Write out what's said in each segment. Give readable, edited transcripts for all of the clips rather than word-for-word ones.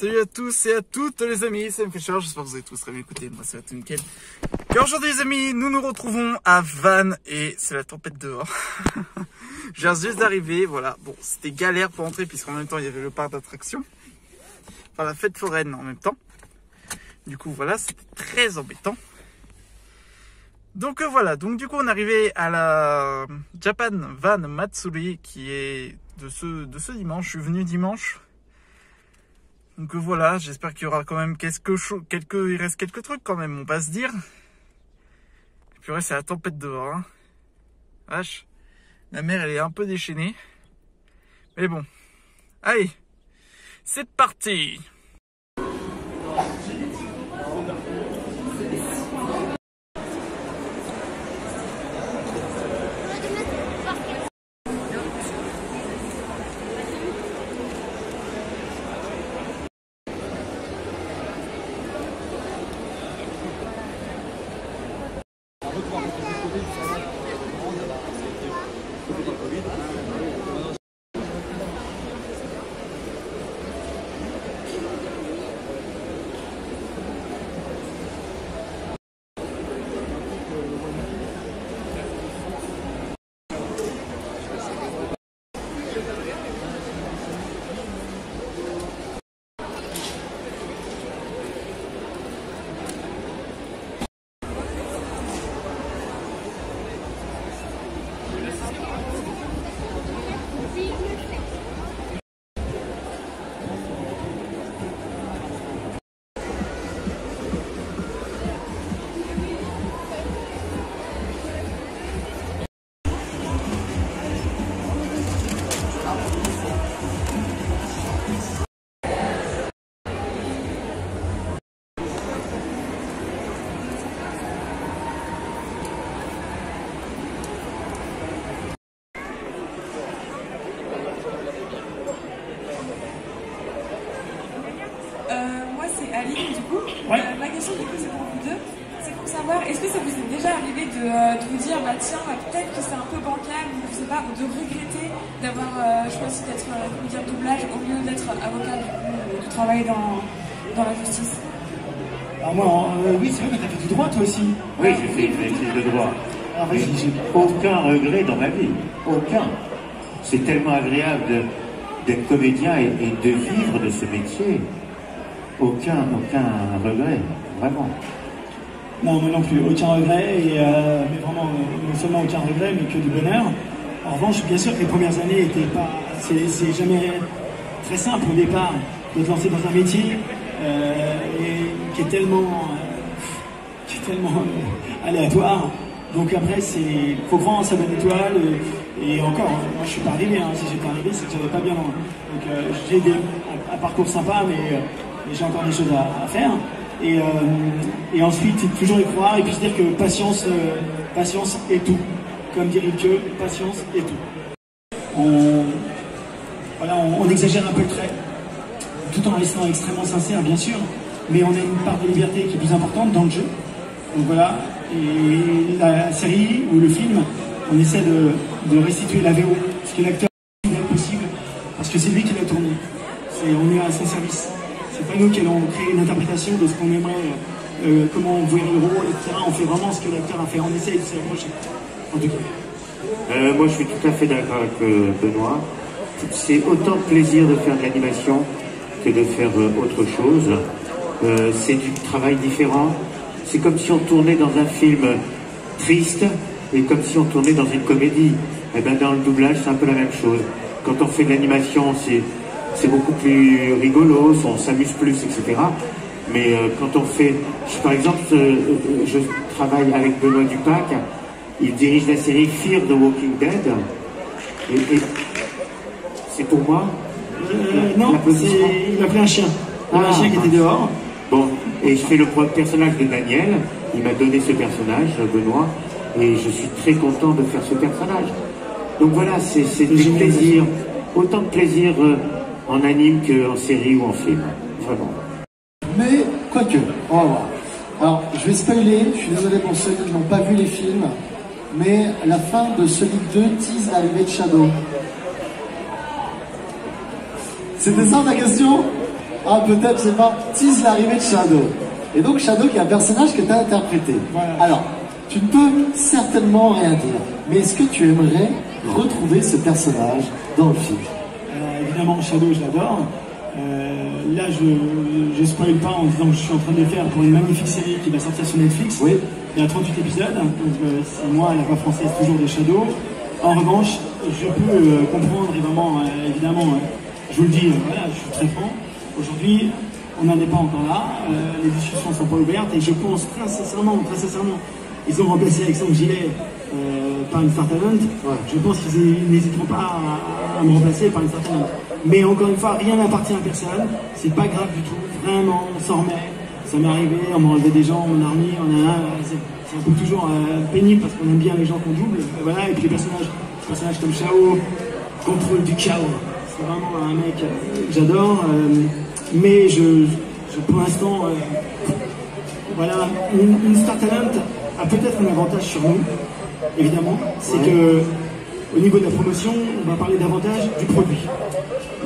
Salut à tous et à toutes les amis, c'est Fisher, j'espère que vous avez tous très bien écouté, moi c'est nickel. Et aujourd'hui les amis, nous nous retrouvons à Vannes et c'est la tempête dehors. Je viens juste d'arriver, voilà, bon c'était galère pour entrer puisqu'en même temps il y avait le parc d'attractions. Enfin la fête foraine en même temps. Du coup voilà, c'était très embêtant. Donc voilà, donc du coup on est arrivé à la Japan Van Matsuri qui est de ce dimanche, je suis venu dimanche. Donc voilà, j'espère qu'il y aura quand même il reste quelques trucs quand même, on va se dire. Et puis ouais, c'est la tempête dehors, hein. Vache, la mer elle est un peu déchaînée. Mais bon, allez, c'est parti. Moi c'est Aline du coup. Ouais. Ma question du coup c'est pour vous deux. C'est pour savoir, est-ce que ça vous est déjà arrivé de vous dire bah tiens peut-être que c'est un peu bancal ou je sais pas, ou de regretter d'avoir choisi d'être comédien de doublage au lieu d'être avocat du coup, de travailler dans la justice? Alors moi, oui, c'est vrai que t'as fait du droit toi aussi. Oui, j'ai fait une étude de droit. Alors Mais vas-y, j'ai aucun regret dans ma vie. Aucun. C'est tellement agréable d'être comédien et de vivre de ce métier. Aucun regret. Vraiment. Non, moi non plus, aucun regret, mais vraiment, non seulement aucun regret, mais que du bonheur. En revanche, bien sûr que les premières années étaient pas, c'est jamais très simple au départ de te lancer dans un métier et qui est tellement aléatoire. Donc après, faut croire en sa bonne étoile. Et encore, moi je suis pas arrivé. Hein. Si j'étais arrivé, c'est que j'avais pas bien loin. Donc j'ai un parcours sympa, mais j'ai encore des choses à faire. Et ensuite, toujours y croire et puis se dire que patience est tout. Comme dit Rilke, patience est tout. On exagère un peu le trait, tout en restant extrêmement sincère, bien sûr, mais on a une part de liberté qui est plus importante dans le jeu. Donc voilà, et la série ou le film, on essaie de restituer la VO, ce que l'acteur a fait possible, parce que c'est lui qui l'a tourné. On est à son service. C'est pas nous qui allons créer une interprétation de ce qu'on aimerait, comment on voit le rôle, etc. On fait vraiment ce que l'acteur a fait. On essaie de se rapprocher. En tout cas. Moi, je suis tout à fait d'accord avec Benoît. C'est autant de plaisir de faire de l'animation que de faire autre chose. C'est du travail différent. C'est comme si on tournait dans un film triste et comme si on tournait dans une comédie. Et ben dans le doublage, c'est un peu la même chose. Quand on fait de l'animation, c'est beaucoup plus rigolo, on s'amuse plus, etc. Mais quand on fait... par exemple, je travaille avec Benoît Dupac, il dirige la série Fear the Walking Dead. Et c'est pour moi non, il a pris un chien. Un chien qui était dehors. Bon, et je fais le personnage de Daniel. Il m'a donné ce personnage, Benoît, et je suis très content de faire ce personnage. Donc voilà, c'est du plaisir. Autant de plaisir en anime qu'en série ou en film. Vraiment. Mais, quoique, on va voir. Alors, je vais spoiler, je suis désolé pour ceux qui n'ont pas vu les films, mais la fin de Sonic 2 tease l'arrivée de Shadow. C'était ça ta question? Ah, peut-être, c'est pas. Tease l'arrivée de Shadow. Et donc, Shadow, qui est un personnage que tu as interprété. Voilà. Alors, tu ne peux certainement rien dire. Mais est-ce que tu aimerais retrouver ce personnage dans le film? Évidemment, Shadow, je l'adore. Là, je spoil pas en disant que je suis en train de le faire pour une magnifique série qui va sortir sur Netflix. Oui. Il y a 38 épisodes. Donc, c'est moi, la voix française, toujours de Shadow. En revanche, je peux comprendre, et vraiment, évidemment, je vous le dis, voilà, je suis très franc. Aujourd'hui, on n'en est pas encore là. Les discussions ne sont pas ouvertes et je pense très sincèrement, ils ont remplacé Alexandre Gillet par une Star Talent. Ouais. Je pense qu'ils n'hésiteront pas à me remplacer par une Star Talent. Mais encore une fois, rien n'appartient à personne. C'est pas grave du tout. Vraiment, on s'en remet. Ça m'est arrivé, on m'a enlevé des gens, on a remis, c'est un peu toujours pénible parce qu'on aime bien les gens qu'on double. Voilà, et puis les personnages comme Shao, contrôle du chaos. C'est vraiment un mec que j'adore. Mais pour l'instant, voilà, une Star Talent a peut-être un avantage sur nous, évidemment. C'est que au niveau de la promotion, on va parler davantage du produit.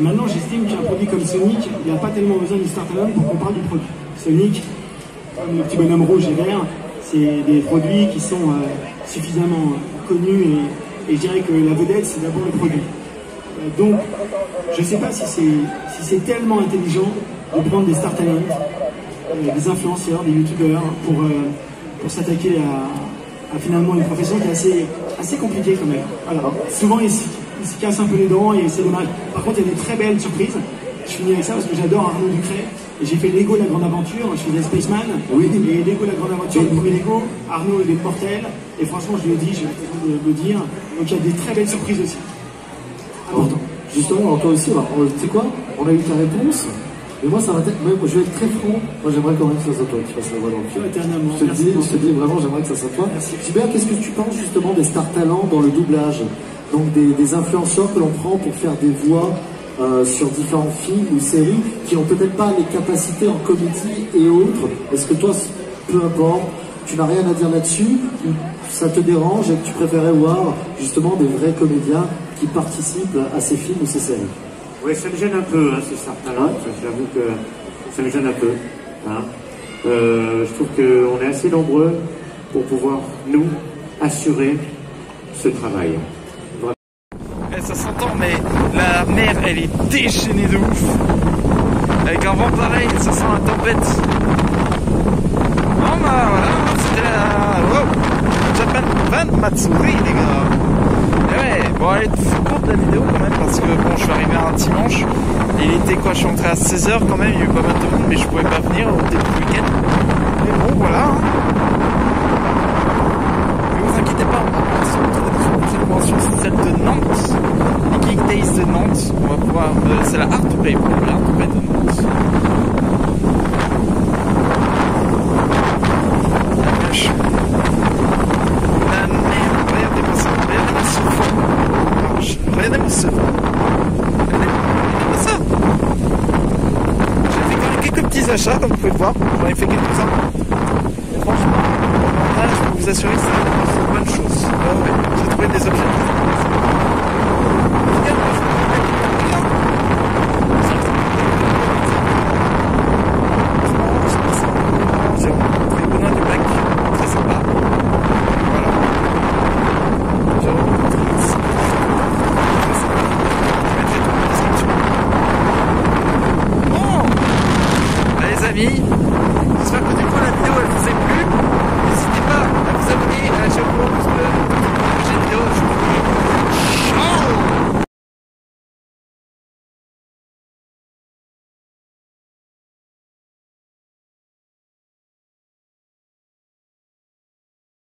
Maintenant, j'estime qu'un produit comme Sonic, il n'y a pas tellement besoin d'une Star Talent pour qu'on parle du produit. Sonic, comme le petit bonhomme rouge et vert, c'est des produits qui sont suffisamment connus et je dirais que la vedette, c'est d'abord le produit. Donc, je ne sais pas si c'est tellement intelligent de prendre des Star Talent, des influenceurs, des youtubeurs, pour s'attaquer à finalement une profession qui est assez compliquée quand même. Voilà. Souvent, ils se cassent un peu les dents et c'est dommage. Par contre, il y a des très belles surprises. Je finis avec ça parce que j'adore Arnaud Ducret. Et j'ai fait Lego La Grande Aventure, je faisais Spaceman. Oui. Et Lego La Grande Aventure, le premier Lego, Arnaud il est mortel. Et franchement, je lui ai dit, je vais le dire. Donc il y a des très belles surprises aussi. Important. Justement, toi aussi, tu sais quoi? On a eu ta réponse. Mais moi, ça va être. Moi, je vais être très franc. Moi, j'aimerais quand même que ça soit toi qui fasse la voix dans le film. Éternellement. Je te dis vraiment, j'aimerais que ça soit toi. Super, qu'est-ce que tu penses justement des Star Talents dans le doublage? Donc des influenceurs que l'on prend pour faire des voix sur différents films ou séries qui n'ont peut-être pas les capacités en comédie et autres. Est-ce que toi, peu importe, tu n'as rien à dire là-dessus, ou ça te dérange et que tu préférais voir justement des vrais comédiens qui participent à ces films ou ces séries? Oui, ça me gêne un peu, hein, ces Star Talent. J'avoue que ça me gêne un peu. Hein. Je trouve qu'on est assez nombreux pour pouvoir, nous, assurer ce travail. Et ça s'entend, mais la mer, elle est déchaînée de ouf. Avec un vent pareil, ça sent la tempête. Bon bah voilà, c'était la Japan Van Matsuri, les gars. Et ouais, bon, elle est courte la vidéo quand même, parce que bon, je suis arrivé un dimanche. Il était quoi, je suis rentré à 16h quand même, il y a eu pas mal de monde, mais je pouvais pas venir au début du week-end. Mais bon, voilà. Ne vous inquiétez pas, on se retrouve dans une prochaine convention, c'est celle de Nantes. Les Geek Days de Nantes. On va pouvoir. C'est la Art Play, la Art Play de Nantes. La pêche. La mer, regardez-moi ça. Regardez-moi ce fond. Regardez-moi ce fond. Regardez-moi ça. J'ai fait quand même quelques petits achats, comme vous pouvez le voir. J'en ai fait quelques-uns. Et franchement, là, je peux vous assurer que c'est une bonne chose. Ouais, j'ai trouvé des objets. Amis,